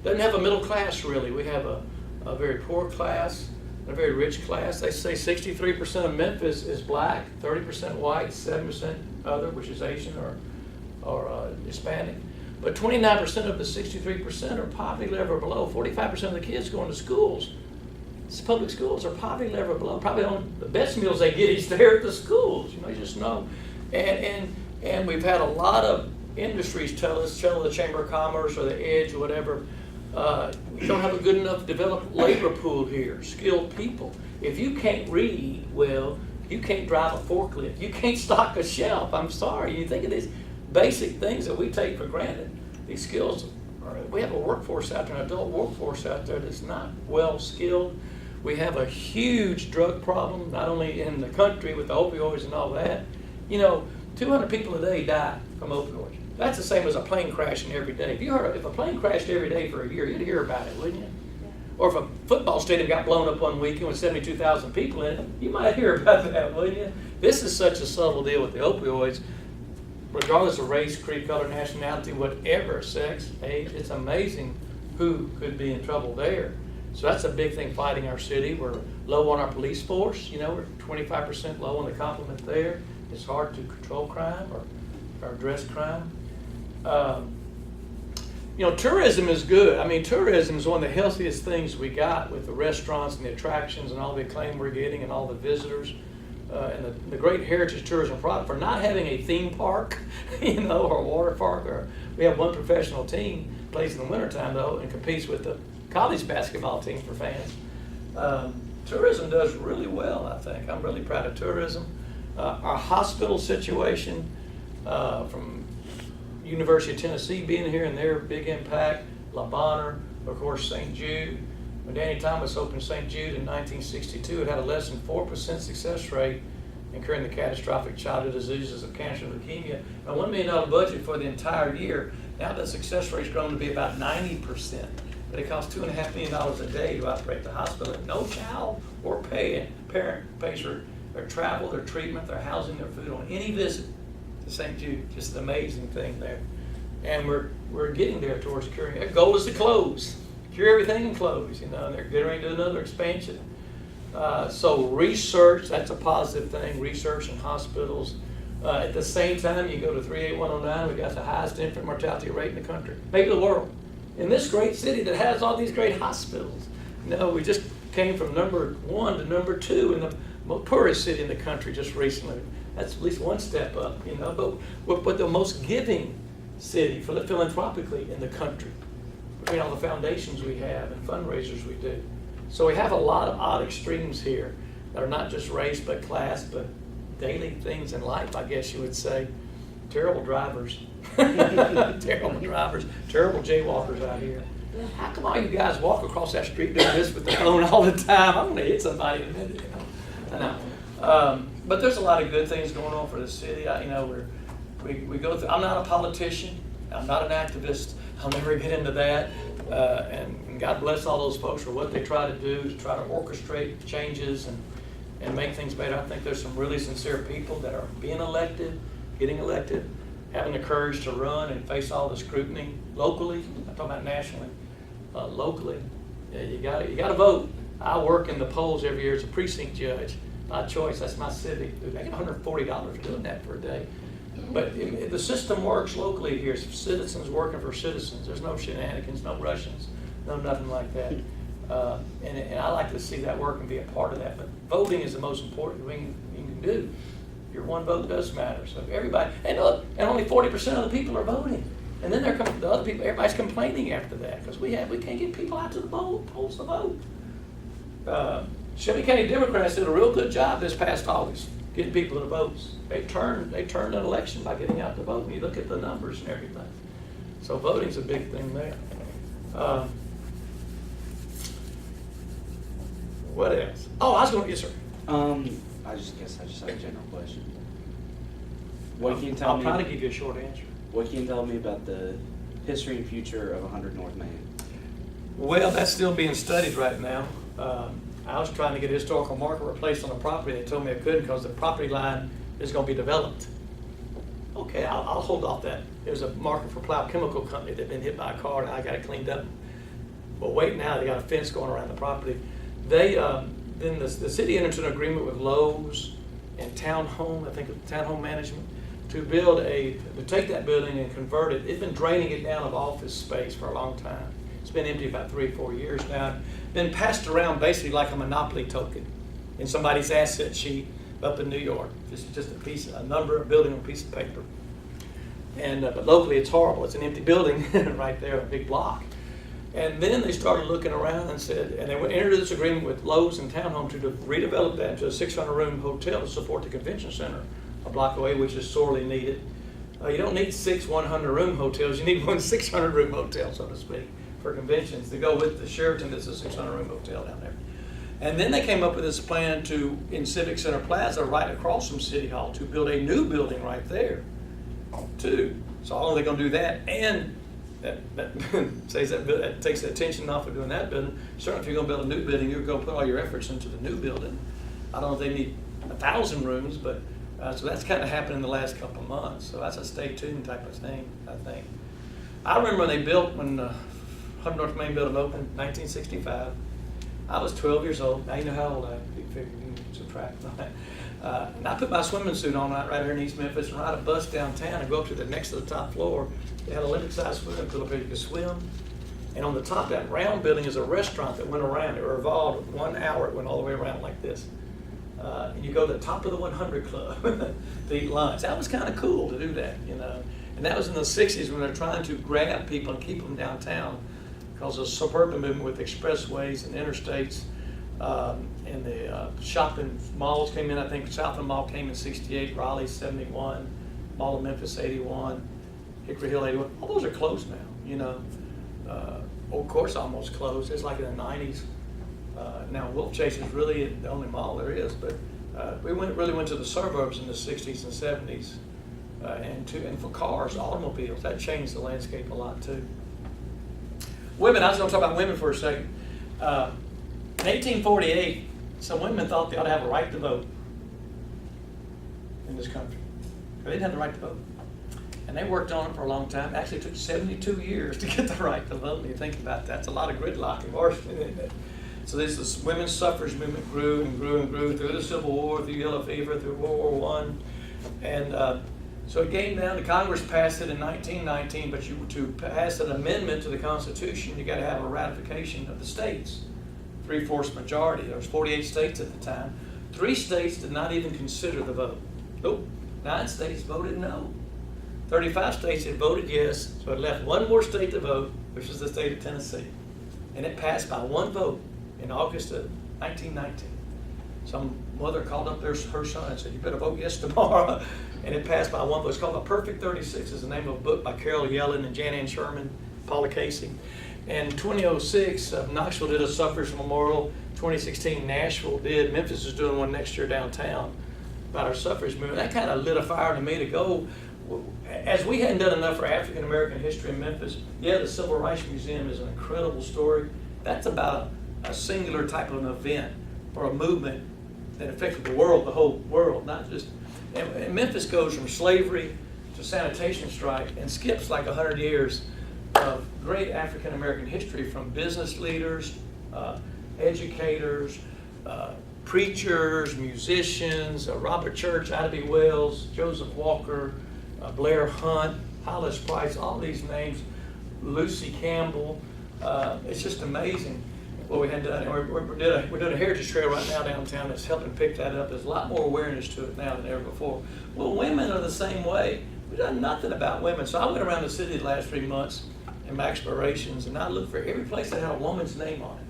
B: doesn't have a middle class really. We have a very poor class, and a very rich class. They say 63% of Memphis is black, 30% white, 7% other, which is Asian or Hispanic. But 29% of the 63% are poverty level or below. 45% of the kids going to schools. Public schools are poverty level or below. Probably on the best meals they get is there at the schools. You know, you just know. And we've had a lot of industries tell the Chamber of Commerce or the Edge or whatever, we don't have a good enough developed labor pool here, skilled people. If you can't read well, you can't drive a forklift, you can't stock a shelf. I'm sorry. You think of these basic things that we take for granted. These skills, we have a workforce out there, an adult workforce out there that's not well skilled. We have a huge drug problem, not only in the country with the opioids and all that. You know, 200 people a day die from opioids. That's the same as a plane crashing every day. If a plane crashed every day for a year, you'd hear about it, wouldn't you? Yeah. Or if a football stadium got blown up one weekend with 72,000 people in it, you might hear about that, wouldn't you? This is such a subtle deal with the opioids. Regardless of race, creed, color, nationality, whatever, sex, age, it's amazing who could be in trouble there. So that's a big thing fighting our city. We're low on our police force. You know, we're 25% low on the complement there. It's hard to control crime or address crime. You know, tourism is good. I mean, tourism is one of the healthiest things we got with the restaurants and the attractions and all the acclaim we're getting and all the visitors. And the great heritage tourism product for not having a theme park, you know, or a water park. Or we have one professional team, plays in the wintertime though, and competes with the college basketball team for fans. Tourism does really well, I think. I'm really proud of tourism. Our hospital situation, from University of Tennessee being here and their big impact, La Bonheur, of course, St. Jude. When Danny Thomas opened St. Jude in 1962, it had a less than 4% success rate in curing the catastrophic childhood diseases of cancer and leukemia. A $1 million budget for the entire year. Now the success rate's grown to be about 90%. But it costs $2.5 million a day to operate the hospital. And no child or parent pays for their travel, their treatment, their housing, their food on any visit to St. Jude. Just an amazing thing there. And we're getting there towards curing. Our goal is to close. Cure everything and close, you know, and they're getting ready to do another expansion. So research, that's a positive thing, research in hospitals. At the same time, you go to 38109, we got the highest infant mortality rate in the country, maybe the world. In this great city that has all these great hospitals. You know, we just came from number 1 to number 2 in the poorest city in the country just recently. That's at least one step up, you know, but we're the most giving city philanthropically in the country. Between all the foundations we have and fundraisers we do. So we have a lot of odd extremes here that are not just race but class, but daily things in life, I guess you would say. Terrible drivers. Terrible drivers. Terrible jaywalkers out here. How come all you guys walk across that street doing this with the phone all the time? I'm going to hit somebody in a minute. You know? I know. But there's a lot of good things going on for the city. We go through, I'm not a politician. I'm not an activist. I'll never get into that. And God bless all those folks for what they try to do to try to orchestrate changes and make things better. I think there's some really sincere people that are being elected, getting elected, having the courage to run and face all the scrutiny locally. I'm talking about nationally. Locally, yeah, you got to vote. I work in the polls every year as a precinct judge by choice. That's my civic. I get $140 doing that for a day. But the system works locally here. Citizens working for citizens. There's no shenanigans, no Russians, no nothing like that. And I like to see that work and be a part of that. But voting is the most important thing you can do. Your one vote does matter. So everybody, and look, and only 40% of the people are voting. And then the other people, everybody's complaining after that because we can't get people out to the polls to vote. Shelby County Democrats did a real good job this past August getting people to vote. They turned an election by getting out to vote. And you look at the numbers and everything. So voting's a big thing there. What else? Oh, yes, sir.
D: I just have a general question. What can you tell me?
B: I'll try to give you a short answer.
D: What can you tell me about the history and future of 100 North Main?
B: Well, that's still being studied right now. I was trying to get a historical marker replaced on the property. They told me I couldn't because the property line is going to be developed. Okay, I'll hold off that. There's a marker for Plow Chemical Company that had been hit by a car and I got it cleaned up. But wait now, they got a fence going around the property. Then the city entered into an agreement with Lowe's and Townhome, I think Townhome Management, to take that building and convert it. It's been draining it down of office space for a long time. It's been empty about 3 or 4 years now. Been passed around basically like a monopoly token in somebody's asset sheet up in New York. This is just a number, a building on a piece of paper. And but locally it's horrible. It's an empty building right there, a big block. And then they started looking around and they entered this agreement with Lowe's and Townhome to redevelop that into a 600-room hotel to support the convention center a block away, which is sorely needed. You don't need 6 100-room hotels. You need one 600-room hotel, so to speak, for conventions to go with the Sheraton. That's a 600-room hotel down there. And then they came up with this plan in Civic Center Plaza, right across from City Hall, to build a new building right there, too. So all they're going to do that, and that takes the attention off of doing that building. Certainly, if you're going to build a new building, you're going to put all your efforts into the new building. I don't know if they need 1,000 rooms, but so that's kind of happened in the last couple of months. So that's a stay tuned type of thing, I think. I remember when 100 North Main building opened in 1965. I was 12 years old. Now you know how old I am. You can subtract that. And I put my swimming suit on right here in East Memphis and ride a bus downtown and go up to the next to the top floor. They had an Olympic-sized swimming pool up there you could swim. And on the top of that round building is a restaurant that went around. It revolved 1 hour. It went all the way around like this. And you go to the top of the 100 Club to eat lunch. That was kind of cool to do that, you know. And that was in the 60s when they're trying to grab people and keep them downtown because of the suburban movement with expressways and interstates. And the shopping malls came in. I think Southland Mall came in 68, Raleigh 71, Mall of Memphis 81, Hickory Hill 81. All those are closed now, you know. Of course, almost closed. It's like in the 90s. Now, Wolf Chase is really the only mall there is, but we really went to the suburbs in the 60s and 70s, and for cars, automobiles, that changed the landscape a lot too. Women, I was going to talk about women for a second. In 1848, some women thought they ought to have a right to vote in this country. They didn't have the right to vote. And they worked on it for a long time. Actually, it took 72 years to get the right to vote. When you think about that, it's a lot of gridlock in Washington, isn't it? So this women's suffrage movement grew and grew and grew through the Civil War, through Yellow Fever, through World War I. And so it came down to Congress passed it in 1919, but to pass an amendment to the Constitution, you got to have a ratification of the states. 3/4 majority. There was 48 states at the time. 3 states did not even consider the vote. Nope. 9 states voted no. 35 states had voted yes, so it left 1 more state to vote, which was the state of Tennessee. And it passed by 1 vote in August of 1919. Some mother called up her son and said, "You better vote yes tomorrow." And it passed by 1 vote. It's called The Perfect 36. It's the name of a book by Carol Yellen and Jan Ann Sherman, Paula Casey. And 2006, Knoxville did a suffrage memorial. 2016, Nashville did. Memphis is doing one next year downtown about our suffrage movement. That kind of lit a fire to me to go. As we hadn't done enough for African American history in Memphis, yeah, the Civil Rights Museum is an incredible story. That's about a singular type of an event or a movement that affected the world, the whole world, not just. And Memphis goes from slavery to sanitation strike and skips like 100 years of great African American history from business leaders, educators, preachers, musicians, Robert Church, Ida B. Wells, Joseph Walker, Blair Hunt, Hollis Price, all these names, Lucy Campbell. It's just amazing what we had done. And we're doing a heritage trail right now downtown that's helping pick that up. There's a lot more awareness to it now than ever before. Well, women are the same way. We've done nothing about women. So I went around the city the last 3 months in my explorations, and I looked for every place that had a woman's name on it.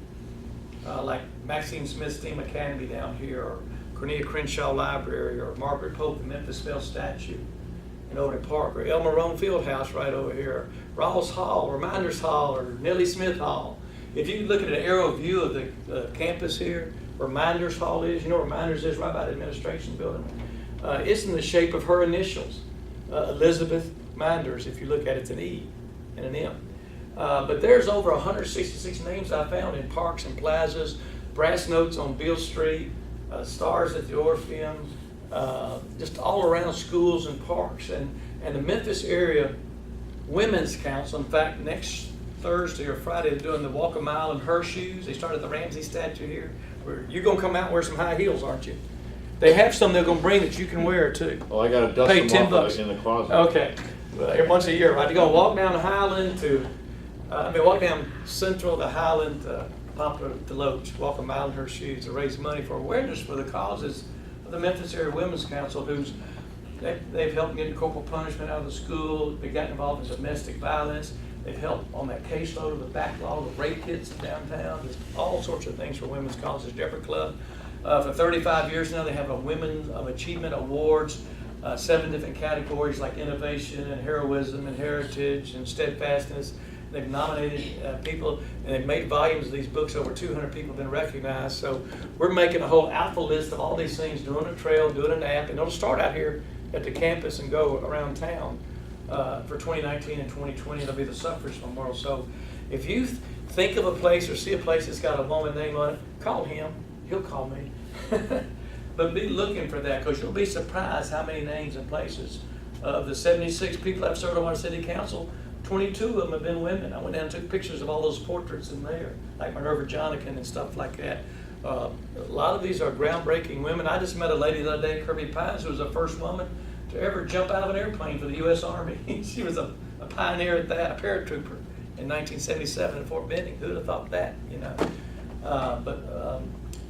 B: Like Maxine Smith's Steam Academy down here, or Cornelia Crenshaw Library, or Margaret Pope, the Memphis Belle statue in Overton Park, or Elmer Roane Fieldhouse right over here, Rawls Hall, Reminders Hall, or Nellie Smith Hall. If you look at an aerial view of the campus here, Reminders Hall is, you know where Reminders is, right by the administration building. It's in the shape of her initials, Elizabeth Minders. If you look at it, it's an E and an M. But there's over 166 names I found in parks and plazas, brass notes on Beale Street, stars at the Orpheum, just all around schools and parks. And the Memphis area Women's Council, in fact, next Thursday or Friday, they're doing the walk a mile in her shoes. They started the Ramsey statue here. You're going to come out and wear some high heels, aren't you? They have some they're going to bring that you can wear too.
A: Well, I got to dust
B: Pay
A: them off
B: $10
A: in the closet.
B: Okay, well, once a year, right? You're going to walk down Highland to, walk down Central to Highland to Poplar to Loach, walk a mile in her shoes to raise money for awareness for the causes of the Memphis Area Women's Council, they've helped get corporal punishment out of the school. They got involved in domestic violence. They've helped on that caseload of the backlog of rape kits in downtown. There's all sorts of things for women's causes. Jeffrey Club. For 35 years now, they have a Women of Achievement Awards, 7 different categories like innovation and heroism and heritage and steadfastness. They've nominated people, and they've made volumes of these books. Over 200 people have been recognized. So we're making a whole alpha list of all these things, doing a trail, doing an app, and it'll start out here at the campus and go around town. For 2019 and 2020, it'll be the suffrage memorial. So if you think of a place or see a place that's got a woman name on it, call him. He'll call me. But be looking for that, because you'll be surprised how many names and places. Of the 76 people I've served on our city council, 22 of them have been women. I went down and took pictures of all those portraits in there, like Minerva Jonikin and stuff like that. A lot of these are groundbreaking women. I just met a lady the other day, Kirby Pines, who was the first woman to ever jump out of an airplane for the U.S. Army. She was a pioneer at that, a paratrooper in 1977 in Fort Benning. Who'd have thought that, you know?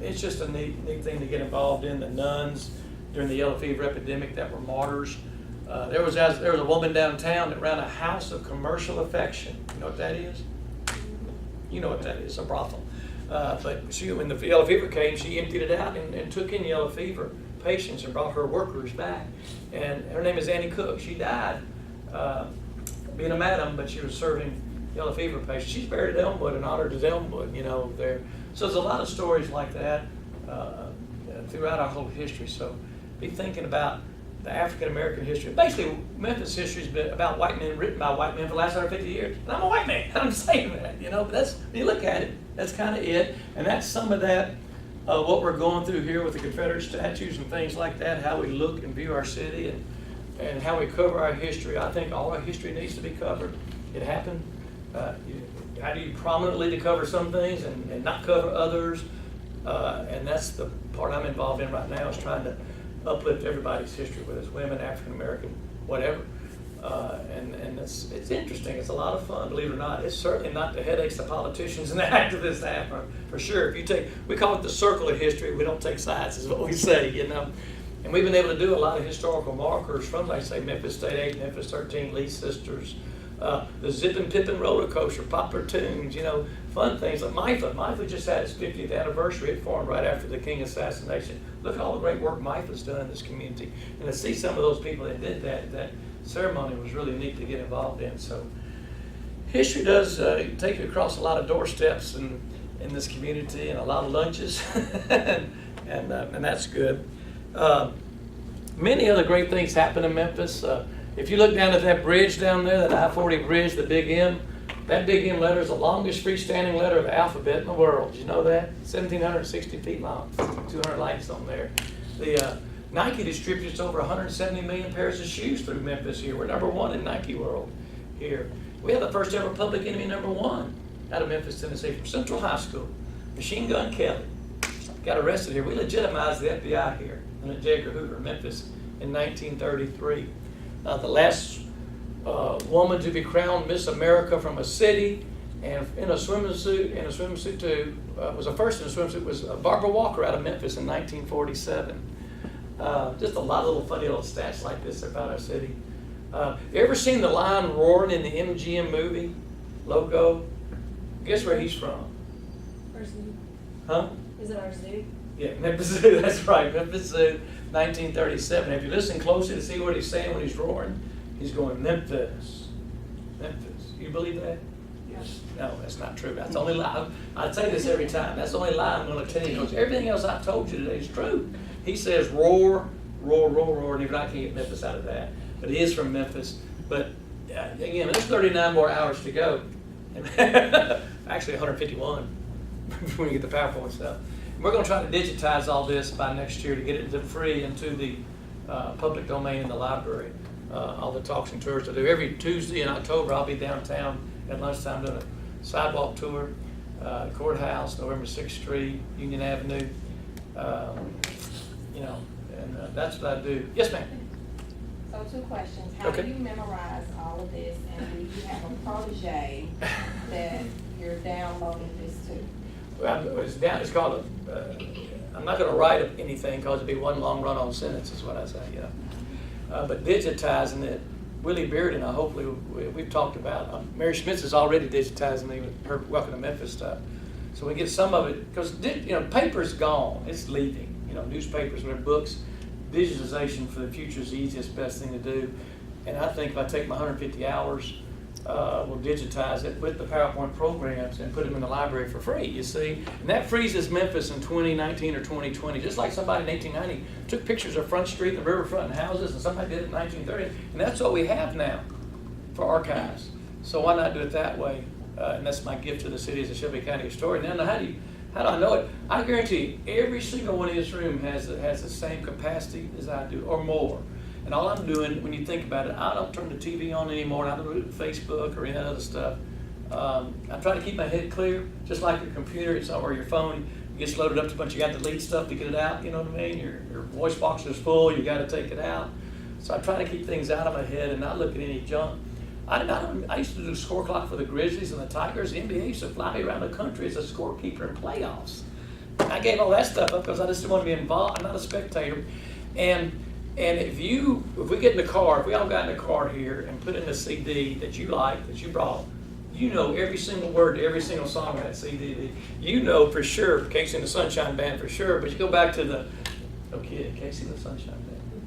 B: It's just a neat thing to get involved in. The nuns during the yellow fever epidemic that were martyrs. There was a woman downtown that ran a house of commercial affection. You know what that is? You know what that is, a brothel. But she, when the yellow fever came, she emptied it out and took in yellow fever patients and brought her workers back. And her name is Annie Cook. She died being a madam, but she was serving yellow fever patients. She's buried at Elmwood and honored as Elmwood, you know, there. So there's a lot of stories like that throughout our whole history. So be thinking about the African American history. Basically, Memphis history has been about white men, written by white men for the last 150 years. And I'm a white man. I'm saying that, you know, but that's, when you look at it, that's kind of it. And that's some of that, what we're going through here with the Confederate statues and things like that, how we look and view our city and how we cover our history. I think all our history needs to be covered. It happened. How do you prominently to cover some things and not cover others? And that's the part I'm involved in right now, is trying to uplift everybody's history, whether it's women, African American, whatever. And it's interesting. It's a lot of fun, believe it or not. It's certainly not the headaches the politicians and the activists have, for sure. We call it the circle of history. We don't take sides, is what we say, you know. And we've been able to do a lot of historical markers from, like say, Memphis State 8, Memphis 13, Lee Sisters, the Zippin' Pippin roller coaster, Poplar Tunes, you know, fun things like MIFA. MIFA just had its 50th anniversary. It formed right after the King assassination. Look at all the great work MIFA's done in this community. And to see some of those people that did that ceremony was really neat to get involved in. So History does take you across a lot of doorsteps in this community and a lot of lunches, and that's good. Many other great things happen in Memphis. If you look down at that bridge down there, that I-40 bridge, the Big M, that Big M letter is the longest freestanding letter of the alphabet in the world. Did you know that? 1,760 feet long, 200 lights on there. The Nike distributes over 170 million pairs of shoes through Memphis here. We're #1 in Nike world here. We have the first ever Public Enemy #1 out of Memphis, Tennessee, from Central High School. Machine Gun Kelly got arrested here. We legitimized the FBI here in J. Edgar Hoover, Memphis, in 1933. The last woman to be crowned Miss America from a city, and in a swimsuit too, was the first in a swimsuit, was Barbara Walker out of Memphis in 1947. Just a lot of little funny little stats like this about our city. You ever seen the lion roaring in the MGM movie logo? Guess where he's from?
E: Our zoo.
B: Huh?
E: Is it our zoo?
B: Yeah, Memphis Zoo, that's right, Memphis Zoo, 1937. If you listen closely to see what he's saying when he's roaring, he's going, Memphis, Memphis. You believe that?
E: Yes.
B: No, that's not true. That's the only lie. I say this every time. That's the only lie I'm going to tell you, because everything else I told you today is true. He says roar, roar, roar, roar, and even I can't get Memphis out of that. But he is from Memphis. But again, there's 39 more hours to go. Actually 151 when you get the PowerPoint stuff. We're going to try to digitize all this by next year to get it free into the public domain in the library. All the talks and tours to do. Every Tuesday in October, I'll be downtown at lunchtime doing a sidewalk tour, courthouse, November 6th Street, Union Avenue. And that's what I do. Yes, ma'am.
C: So 2 questions. How
B: Okay.
C: do you memorize all of this, and do you have a protege that you're downloading this to?
B: Well, it's called I'm not going to write anything because it'd be one long run-on sentence is what I say, but digitizing it, Willie Bearden, hopefully we've talked about. Mary Schmitz is already digitizing me with her Welcome to Memphis stuff. So we get some of it, because paper's gone, it's leaving. Newspapers, whatever, books, digitization for the future is the easiest, best thing to do. And I think if I take my 150 hours, we'll digitize it with the PowerPoint programs and put them in the library for free, you see. And that freezes Memphis in 2019 or 2020, just like somebody in 1890 took pictures of Front Street and the riverfront and houses, and somebody did it in 1930. And that's what we have now for archives. So why not do it that way? And that's my gift to the city as a Shelby County historian. Now, how do I know it? I guarantee you, every single one in this room has the same capacity as I do, or more. And all I'm doing, when you think about it, I don't turn the TV on anymore. I don't do Facebook or any other stuff. I try to keep my head clear, just like your computer or your phone. It gets loaded up to a bunch. You got to delete stuff to get it out. You know what I mean? Your voice box is full. You got to take it out. So I try to keep things out of my head and not look at any junk. I used to do score clock for the Grizzlies and the Tigers. The NBA used to fly me around the country as a scorekeeper in playoffs. I gave all that stuff up because I just didn't want to be involved. I'm not a spectator. And if we get in the car, if we all got in the car here and put in a CD that you like, that you brought, you know every single word to every single song on that CD. You know for sure, Casey and the Sunshine Band for sure, but you go back to the, no kid, Casey and the Sunshine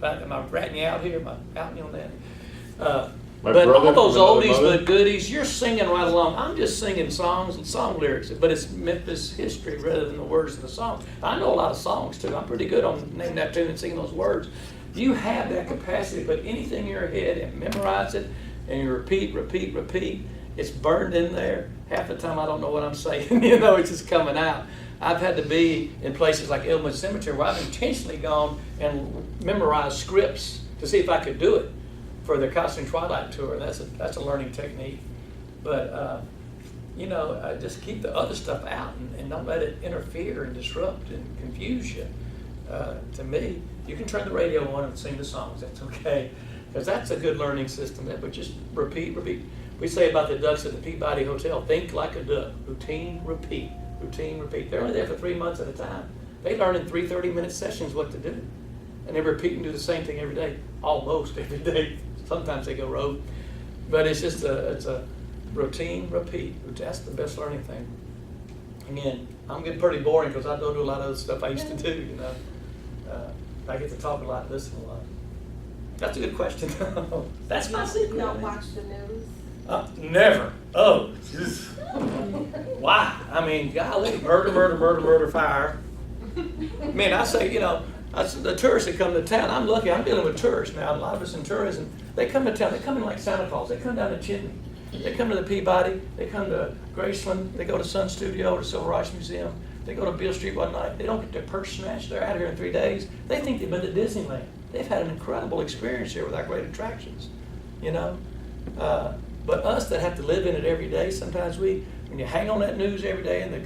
B: Band. Am I ratting you out here? Am I outing you on that? But all those oldies but goodies, you're singing right along. I'm just singing songs and song lyrics, but it's Memphis history rather than the words of the songs. I know a lot of songs too. I'm pretty good on naming that tune and singing those words. You have that capacity to put anything in your head and memorize it, and you repeat, repeat, repeat. It's burned in there. Half the time I don't know what I'm saying. It's just coming out. I've had to be in places like Elmwood Cemetery where I've intentionally gone and memorized scripts to see if I could do it for the Costume Twilight Tour. That's a learning technique. But, just keep the other stuff out and don't let it interfere and disrupt and confuse you. To me, you can turn the radio on and sing the songs. That's okay. Because that's a good learning system. But just repeat, repeat. We say about the ducks at the Peabody Hotel, think like a duck. Routine, repeat. Routine, repeat. They're only there for 3 months at a time. They learn in 3 30-minute sessions what to do. And they repeat and do the same thing every day. Almost every day. Sometimes they go rogue. But it's just a routine, repeat. That's the best learning thing. Again, I'm getting pretty boring because I don't do a lot of the stuff I used to do, I get to talk a lot, listen a lot. That's a good question. That's my secret.
C: You don't watch the news?
B: Never. Oh, just, why? I mean, golly, murder, fire. Man, I say, the tourists that come to town, I'm lucky, I'm dealing with tourists now. A lot of us in tourism, they come to town, they come in like Santa Claus, they come down to Chitney, they come to the Peabody, they come to Graceland, they go to Sun Studio, to Civil Rights Museum, they go to Beale Street one night, they don't get their purse snatched, they're out here in 3 days. They think they've been to Disneyland. They've had an incredible experience here with our great attractions, But us that have to live in it every day, sometimes when you hang on that news every day in the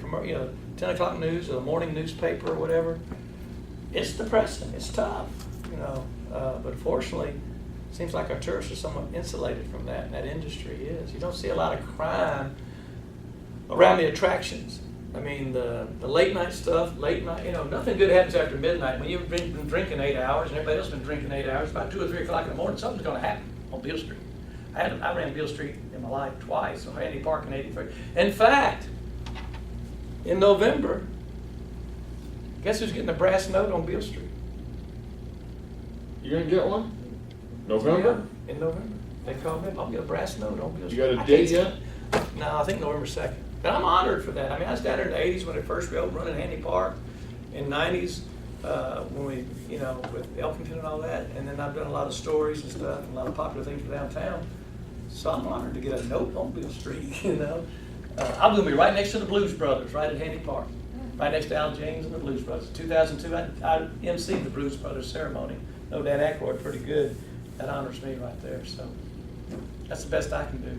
B: 10 o'clock news or the morning newspaper or whatever, it's depressing, it's tough, But fortunately, it seems like our tourists are somewhat insulated from that, and that industry is. You don't see a lot of crime around the attractions. I mean, the late night stuff, nothing good happens after midnight. When you've been drinking 8 hours and everybody else has been drinking 8 hours, about 2 or 3 o'clock in the morning, something's going to happen on Beale Street. I ran Beale Street in my life twice, on Andy Park in '83. In fact, in November, guess who's getting a brass note on Beale Street?
A: You gonna get one? November?
B: Yeah, in November. They called me, I'll get a brass note on Beale
A: You
B: Street.
A: got a date yet?
B: No, I think November 2nd. But I'm honored for that. I mean, I was down there in the '80s when it first reopened, running Andy Park. In '90s, when we, with Elkington and all that. And then I've done a lot of stories and stuff, and a lot of popular things for downtown. So I'm honored to get a note on Beale Street, I'm gonna be right next to the Blues Brothers, right at Handy Park. Right next to Al James and the Blues Brothers. 2002, I emceed the Blues Brothers ceremony. Know Dan Aykroyd pretty good. That honors me right there, so that's the best I can do.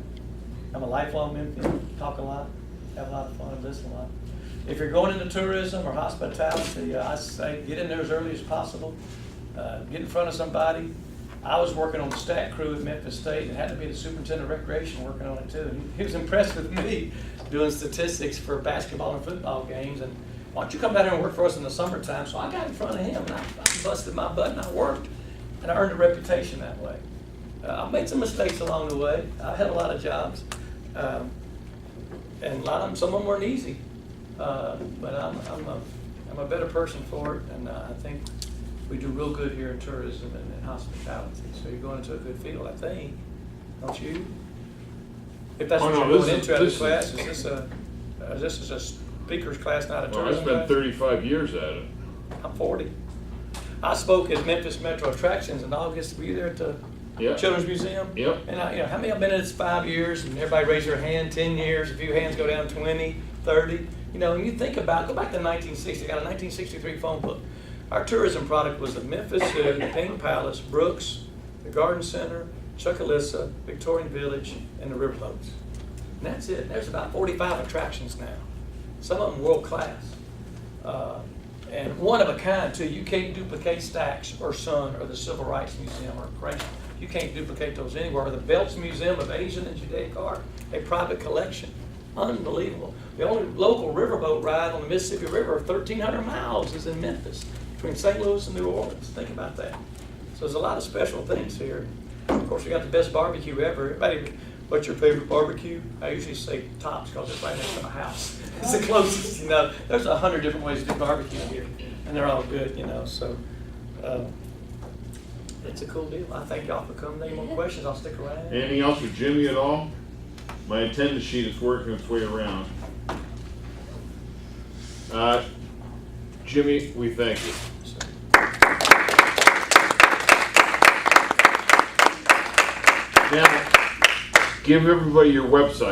B: I'm a lifelong Memphian, talk a lot, have a lot of fun, and listen a lot. If you're going into tourism or hospitality, I say get in there as early as possible. Get in front of somebody. I was working on the stat crew at Memphis State, and had to be the superintendent of recreation working on it too. And he was impressed with me doing statistics for basketball and football games. And why don't you come down here and work for us in the summertime? So I got in front of him, and I busted my butt, and I worked, and I earned a reputation that way. I made some mistakes along the way. I had a lot of jobs, and a lot of them, some of them weren't easy. But I'm a better person for it, and I think we do real good here in tourism and hospitality. So you're going into a good field, I think, don't you? If that's what you're going into out of the class, is this a speaker's class, not a
A: Well, I
B: tourism
A: spent
B: class?
A: 35 years at it.
B: I'm 40. I spoke at Memphis Metro Attractions in August. Were you there at the
A: Yeah.
B: Children's Museum?
A: Yep.
B: And how many have been in it 5 years? And everybody raise their hand, 10 years. A few hands go down, 20, 30. And you think about, go back to 1960. I got a 1963 phone book. Our tourism product was the Memphis Zoo, the Pink Palace, Brooks, the Garden Center, Chucalissa, Victorian Village, and the riverboats. And that's it. There's about 45 attractions now. Some of them world class. And one of a kind too. You can't duplicate Stax or Sun or the Civil Rights Museum or Craig. You can't duplicate those anywhere. Or the Belts Museum of Asian and Judaic Art, a private collection. Unbelievable. The only local riverboat ride on the Mississippi River of 1,300 miles is in Memphis, between St. Louis and New Orleans. Think about that. So there's a lot of special things here. Of course, we got the best barbecue ever. Everybody, what's your favorite barbecue? I usually say Tops because it's right next to my house. It's the closest, There's 100 different ways to do barbecue here, and they're all good, So it's a cool deal. I thank y'all for coming. Any more questions? I'll stick around.
A: Anything else with Jimmy at all? My attendance sheet is working its way around. Jimmy, we thank you. Now, give everybody your website.